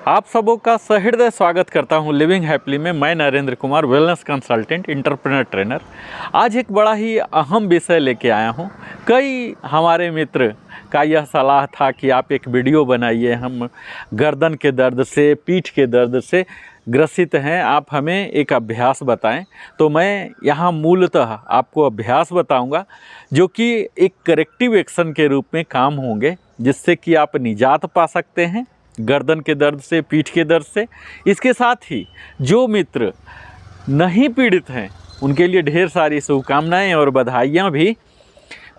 आप सबों का सहृदय स्वागत करता हूं लिविंग हैप्पीली में। मैं Narendra Kumar, wellness consultant, entrepreneur trainer. आज एक बड़ा ही अहम विषय लेके आया हूं। कई हमारे मित्र का यह सलाह था कि आप एक वीडियो बनाइए, हम गर्दन के दर्द से, पीठ के दर्द से ग्रसित हैं, आप हमें एक अभ्यास बताएं। तो मैं यहाँ मूलतः आपको अभ्यास बताऊंगा जो कि एक करेक्टिव एक्शन के रूप में काम होंगे, जिससे कि आप निजात पा सकते हैं गर्दन के दर्द से, पीठ के दर्द से। इसके साथ ही जो मित्र नहीं पीड़ित हैं उनके लिए ढेर सारी शुभकामनाएं और बधाइयाँ भी।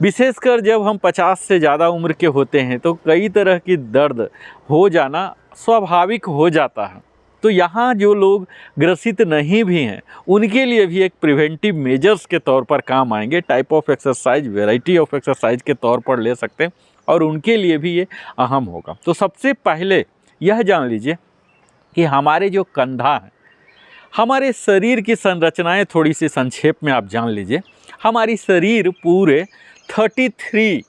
विशेषकर जब हम 50 से ज़्यादा उम्र के होते हैं तो कई तरह की दर्द हो जाना स्वाभाविक हो जाता है। तो यहाँ जो लोग ग्रसित नहीं भी हैं उनके लिए भी एक प्रिवेंटिव मेजर्स के तौर पर काम आएंगे। Type of exercise, variety of exercise के तौर पर ले सकते हैं और उनके लिए भी ये अहम होगा। तो सबसे पहले यह जान लीजिए कि हमारे जो कंधा है, हमारे शरीर की संरचनाएं थोड़ी सी संक्षेप में आप जान लीजिए। हमारी शरीर पूरे 33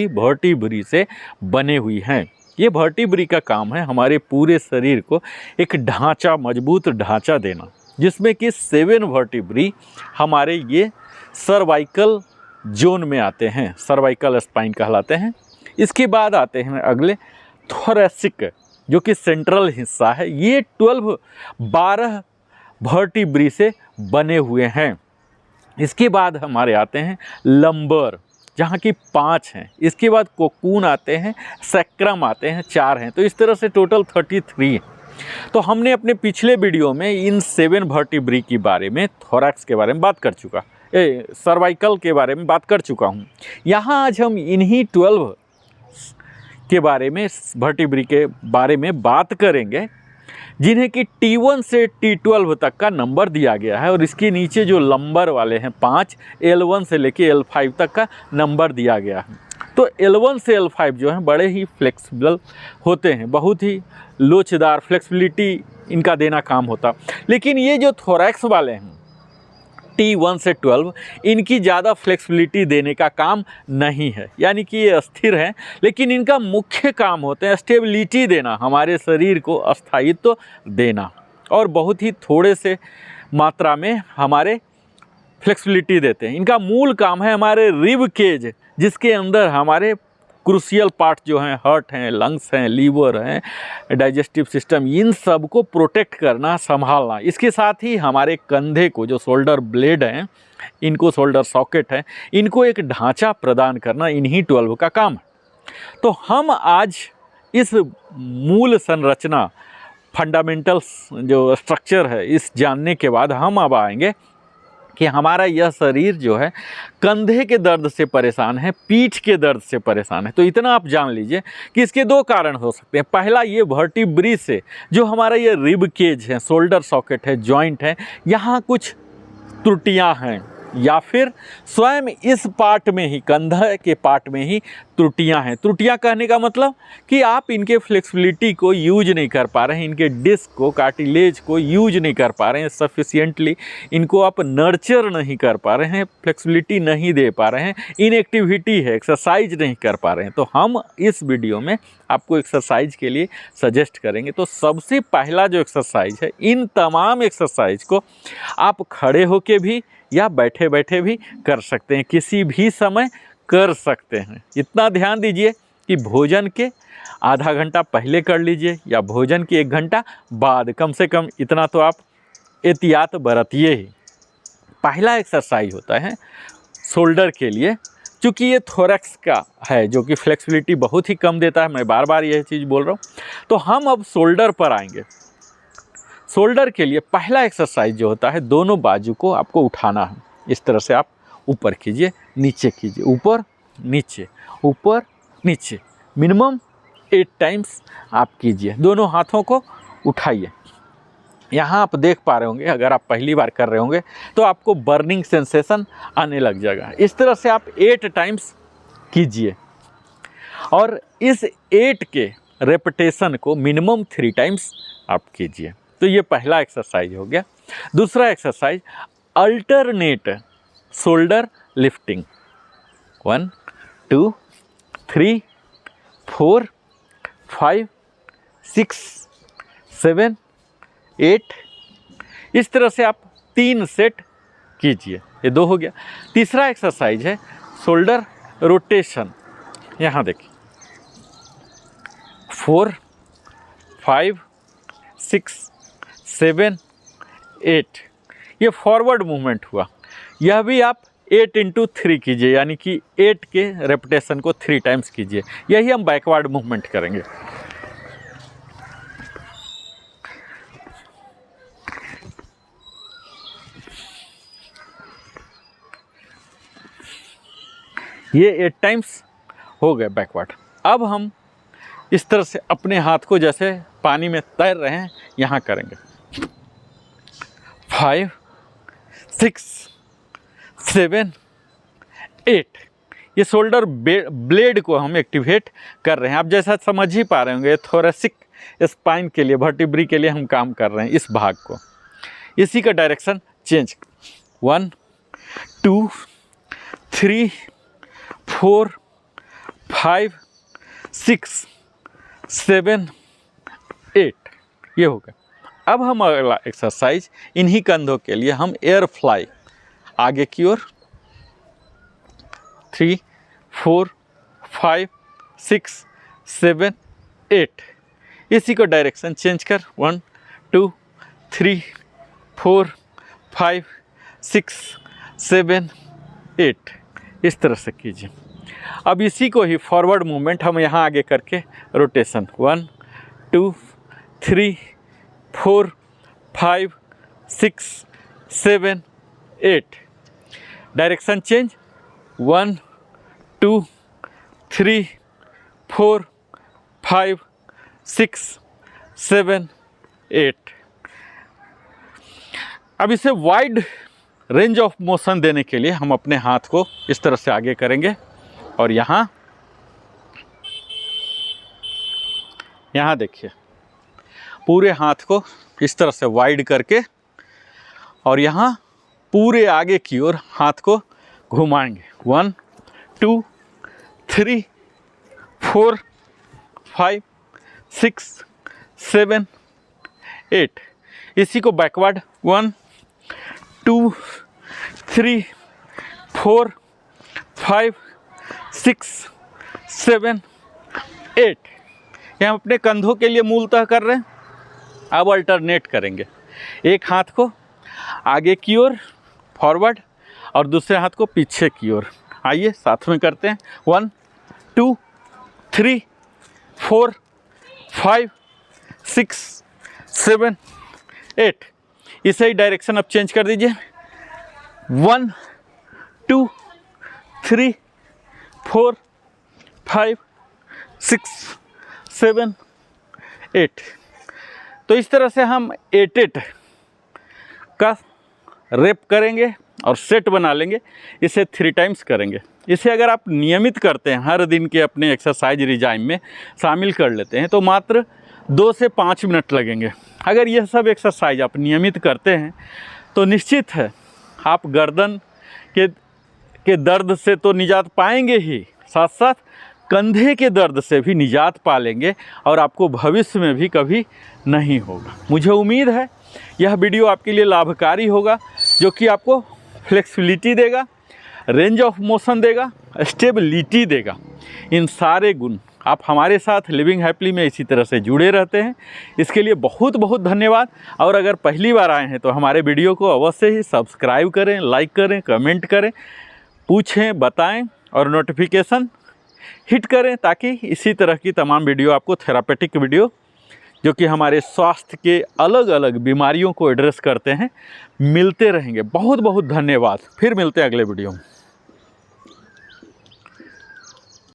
वर्टिब्री से बने हुई हैं। ये वर्टिब्री का काम है हमारे पूरे शरीर को एक ढांचा, मजबूत ढांचा देना, जिसमें कि 7 वर्टिब्री हमारे ये सर्वाइकल जोन में आते हैं, सर्वाइकल स्पाइन कहलाते हैं। इसके बाद आते हैं अगले थोरैसिक, जो कि सेंट्रल हिस्सा है। ये 12 वर्टिब्री से बने हुए हैं। इसके बाद हमारे आते हैं लंबर, जहाँ की 5 हैं। इसके बाद कोकून आते हैं, सैक्रम आते हैं, 4 हैं। तो इस तरह से टोटल 33 हैं। तो हमने अपने पिछले वीडियो में इन 7 वर्टिब्री के बारे में, थोरैक्स के बारे में बात कर चुका, सर्वाइकल के बारे में बात कर चुका हूँ। यहाँ आज हम इन्हीं 12 के बारे में, वर्टिब्री के बारे में बात करेंगे, जिन्हें कि T1 से T12 तक का नंबर दिया गया है। और इसके नीचे जो लंबर वाले हैं 5, L1 से लेके L5 तक का नंबर दिया गया है। तो L1 से L5 जो हैं बड़े ही फ्लेक्सिबल होते हैं, बहुत ही लोचदार, फ्लेक्सिबिलिटी इनका देना काम होता। लेकिन ये जो थोरैक्स वाले हैं T1 से 12, इनकी ज़्यादा फ्लेक्सिबिलिटी देने का काम नहीं है, यानी कि ये स्थिर हैं। लेकिन इनका मुख्य काम होते हैं स्टेबिलिटी देना, हमारे शरीर को अस्थायित्व देना, और बहुत ही थोड़े से मात्रा में हमारे फ्लेक्सिबिलिटी देते हैं। इनका मूल काम है हमारे रिब केज, जिसके अंदर हमारे क्रूशियल पार्ट जो हैं, हार्ट हैं, लंग्स हैं, लीवर हैं, डाइजेस्टिव सिस्टम, इन सब को प्रोटेक्ट करना, संभालना। इसके साथ ही हमारे कंधे को, जो शोल्डर ब्लेड हैं, इनको शोल्डर सॉकेट है, इनको एक ढांचा प्रदान करना इन्हीं 12 का काम है। तो हम आज इस मूल संरचना, फंडामेंटल्स जो स्ट्रक्चर है, इस जानने के बाद हम अब आएंगे कि हमारा यह शरीर जो है कंधे के दर्द से परेशान है, पीठ के दर्द से परेशान है। तो इतना आप जान लीजिए कि इसके 2 कारण हो सकते हैं। पहला, ये वर्टिब्री से जो हमारा ये रिब केज है, शोल्डर सॉकेट है, जॉइंट है, यहाँ कुछ त्रुटियाँ हैं, या फिर स्वयं इस पार्ट में ही, कंधा के पार्ट में ही त्रुटियां हैं। त्रुटियां कहने का मतलब कि आप इनके फ्लेक्सिबिलिटी को यूज नहीं कर पा रहे हैं, इनके डिस्क को, कार्टिलेज को यूज नहीं कर पा रहे हैं सफिशिएंटली, इनको आप नर्चर नहीं कर पा रहे हैं, फ्लेक्सिबिलिटी नहीं दे पा रहे हैं, इनएक्टिविटी है, एक्सरसाइज नहीं कर पा रहे हैं। तो हम इस वीडियो में आपको एक्सरसाइज के लिए सजेस्ट करेंगे। तो सबसे पहला जो एक्सरसाइज है, इन तमाम एक्सरसाइज को आप खड़े होके भी या बैठे बैठे भी कर सकते हैं, किसी भी समय कर सकते हैं। इतना ध्यान दीजिए कि भोजन के आधा घंटा पहले कर लीजिए या भोजन के 1 घंटा बाद, कम से कम इतना तो आप एहतियात बरतिए ही। पहला एक्सरसाइज होता है शोल्डर के लिए, चूँकि ये थोरैक्स का है जो कि फ्लेक्सिबिलिटी बहुत ही कम देता है, मैं बार बार यह चीज़ बोल रहा हूँ। तो हम अब शोल्डर पर आएंगे। शोल्डर के लिए पहला एक्सरसाइज जो होता है, दोनों बाजू को आपको उठाना है। इस तरह से आप ऊपर कीजिए, नीचे कीजिए, ऊपर नीचे, ऊपर नीचे, मिनिमम 8 टाइम्स आप कीजिए। दोनों हाथों को उठाइए। यहाँ आप देख पा रहे होंगे, अगर आप पहली बार कर रहे होंगे तो आपको बर्निंग सेंसेशन आने लग जाएगा। इस तरह से आप 8 टाइम्स कीजिए, और इस 8 के रेपिटेशन को मिनिमम 3 टाइम्स आप कीजिए। तो ये पहला एक्सरसाइज हो गया। दूसरा एक्सरसाइज, अल्टरनेट शोल्डर लिफ्टिंग। 1 2 3 4 5 6, 7, 8। इस तरह से आप 3 सेट कीजिए। ये 2 हो गया। तीसरा एक्सरसाइज है शोल्डर रोटेशन। यहाँ देखिए 4, 5, 6, 7, 8। ये फॉरवर्ड मूवमेंट हुआ। यह भी आप 8 × 3 कीजिए, यानी कि 8 के रेपिटेशन को 3 टाइम्स कीजिए। यही हम बैकवर्ड मूवमेंट करेंगे। ये 8 टाइम्स हो गए बैकवर्ड। अब हम इस तरह से अपने हाथ को जैसे पानी में तैर रहे हैं यहाँ करेंगे। 5, 6, 7, 8। ये शोल्डर ब्लेड को हम एक्टिवेट कर रहे हैं। आप जैसा समझ ही पा रहे होंगे, थोरेसिक स्पाइन के लिए, वर्टिब्री के लिए हम काम कर रहे हैं इस भाग को। इसी का डायरेक्शन चेंज। 1, 2, 3, 4, 5, 6, 7, 8। ये हो गया। अब हम अगला एक्सरसाइज इन्हीं कंधों के लिए हम एयर फ्लाई आगे की ओर 3, 4, 5, 6, 7, 8। इसी को डायरेक्शन चेंज कर 1, 2, 3, 4, 5, 6, 7, 8। इस तरह से कीजिए। अब इसी को ही फॉरवर्ड मूवमेंट हम यहाँ आगे करके रोटेशन 1, 2, 3, 4, 5, 6, 7, 8। Direction change 1, 2, 3, 4, 5, 6, 7, 8। अब इसे वाइड रेंज ऑफ मोशन देने के लिए हम अपने हाथ को इस तरह से आगे करेंगे और यहाँ देखिए पूरे हाथ को इस तरह से वाइड करके और यहाँ पूरे आगे की ओर हाथ को घुमाएंगे। 1, 2, 3, 4, 5, 6, 7, 8। इसी को बैकवर्ड 1, 2, 3, 4, 5, 6, 7, 8। ये हम अपने कंधों के लिए मूलतः कर रहे हैं। अब अल्टरनेट करेंगे, एक हाथ को आगे की ओर फॉरवर्ड और दूसरे हाथ को पीछे की ओर। आइए साथ में करते हैं। 1, 2, 3, 4, 5, 6, 7, 8। इसे ही डायरेक्शन अब चेंज कर दीजिए। 1, 2, 3, 4, 5, 6, 7, 8। तो इस तरह से हम 8 का रेप करेंगे और सेट बना लेंगे। इसे 3 टाइम्स करेंगे। इसे अगर आप नियमित करते हैं, हर दिन के अपने एक्सरसाइज रिजाइम में शामिल कर लेते हैं, तो मात्र 2 से 5 मिनट लगेंगे। अगर यह सब एक्सरसाइज आप नियमित करते हैं तो निश्चित है आप गर्दन के दर्द से तो निजात पाएंगे ही, साथ साथ कंधे के दर्द से भी निजात पा लेंगे और आपको भविष्य में भी कभी नहीं होगा। मुझे उम्मीद है यह वीडियो आपके लिए लाभकारी होगा, जो कि आपको फ्लेक्सिबिलिटी देगा, रेंज ऑफ मोशन देगा, स्टेबिलिटी देगा। इन सारे गुण आप हमारे साथ लिविंग हैप्पीली में इसी तरह से जुड़े रहते हैं, इसके लिए बहुत बहुत धन्यवाद। और अगर पहली बार आए हैं तो हमारे वीडियो को अवश्य ही सब्सक्राइब करें, लाइक करें, कमेंट करें, पूछें, बताएं और नोटिफिकेशन हिट करें, ताकि इसी तरह की तमाम वीडियो आपको, थेरापेटिक वीडियो जो कि हमारे स्वास्थ्य के अलग अलग बीमारियों को एड्रेस करते हैं, मिलते रहेंगे। बहुत बहुत धन्यवाद। फिर मिलते हैं अगले वीडियो में।